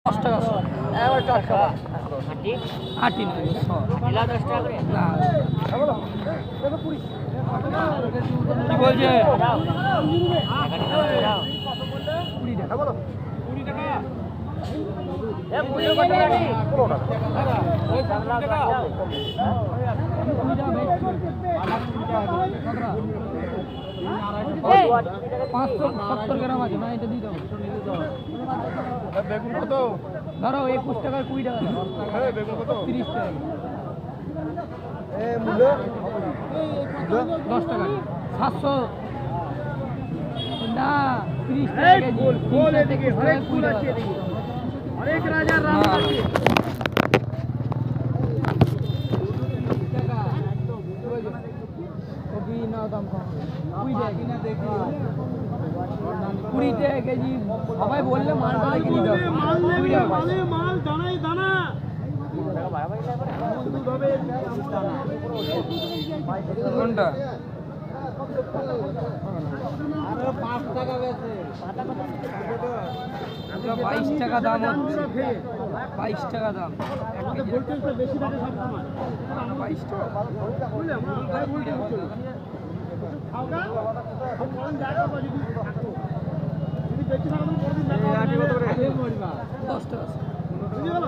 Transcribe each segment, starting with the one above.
10 টাকা এবার টাকা আটি নয় এলা 10 টাকা করে না কি বলছে দাও এখানে দাও 20 টাকা বলো 20 টাকা এ 20 কত টাকা 15 টাকা এই 570 গ্রাম আছে না এটা দিয়ে দাও বেগুন কত ধরো 21 টাকার 20 টাকা হ্যাঁ বেগুন কত 30 টাকা এ মূল্য 10 টাকা 700 না 30 টাকা কেজি গোল এদিকে অনেক ফুল আছে এদিকে অনেক রাজার রাম আছে কবি না দাম কম 20 টাকা কিনা দেখি 20 টাকা কেজি সবাই বললে মালটা দেখে নিতে হবে 20 টাকা মাল দানাই দানা কোনটা আরে 5 টাকা বেশি 22 টাকা দাম হচ্ছে 22 টাকা দাম আমাদের ভোল্টেজটা বেশি থাকে সব সময় 22 টাকা বুঝলে আমরা হাই ভোল্টেজ চলে খাওগা সব কোন জায়গা বাজি থাকো যদি বেশি থাকো তুমি পরদিন দেখো আটি কত করে মরিবা 10 টাকা বুঝি গেল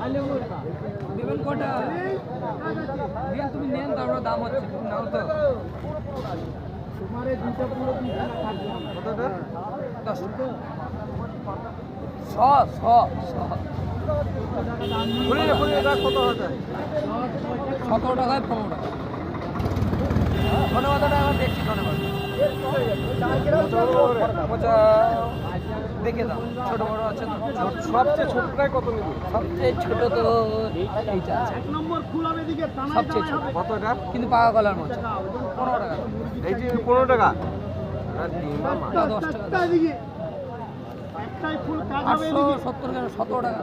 আলে মরিবা দেবেন কটা দিয়ে তুমি নেন তারপর দাম হচ্ছে তুমি নাও তো তোমারে দুটো পুরো 30 টাকা কাটবে কতটা 10 টাকা 100 খুলে এটা কত আছে 17 টাকায় 15 টাকা ধন্যবাদটা আমার দেখছি ধন্যবাদ দেখে দাও ছোট বড় আছে তো সবচেয়ে ছোটটাই কত নেবে সবচেয়ে ছোট তো এইটা আছে এক নম্বর ফুল হবে এদিকে টানা সবচেয়ে ছোট কত এটা কিন্তু পাকা কলার মতো 15 টাকা এই যে 15 টাকা এটা 10 টাকা এদিকে একটাই ফুল কাজ হবে এদিকে 870 গ্রাম 17 টাকা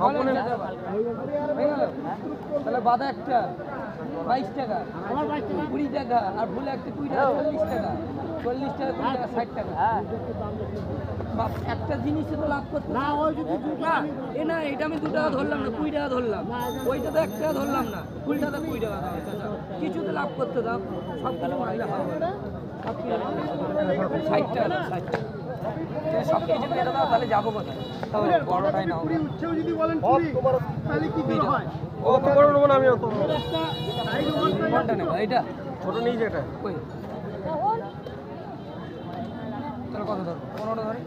সকলে হয়ে গেল তাহলে বাদা একটা 22 টাকা আমার 22 টাকা 20 টাকা আর ফুলে একটা 20 টাকা 40 টাকা 40 টাকা 20 টাকা 60 টাকা বাপ একটা জিনিসে তো লাভ করতে না ওই যদি না না এটা আমি 2 টাকা ধরলাম না 20 টাকা ধরলাম ওইটা তো 1 টাকা ধরলাম না ফুলটা তো 20 টাকা দাম চাচা কিছুতে লাভ করতে দাও সব কিছু মাইলে হবে সব কিছু 60 টাকা 60 টাকা সব কিছু মেরে দাও তাহলে যাবো কোথায় তাহলে বড়টাই নাও পুরি উচ্ছেও যদি বলেন পুরি তাহলে কি করে হয় অত বড় নেব না আমি অত কোনটা নেবো এইটা ছোট নিয়ে যেটা কই তাহলে কত ধরবো 15 ধরি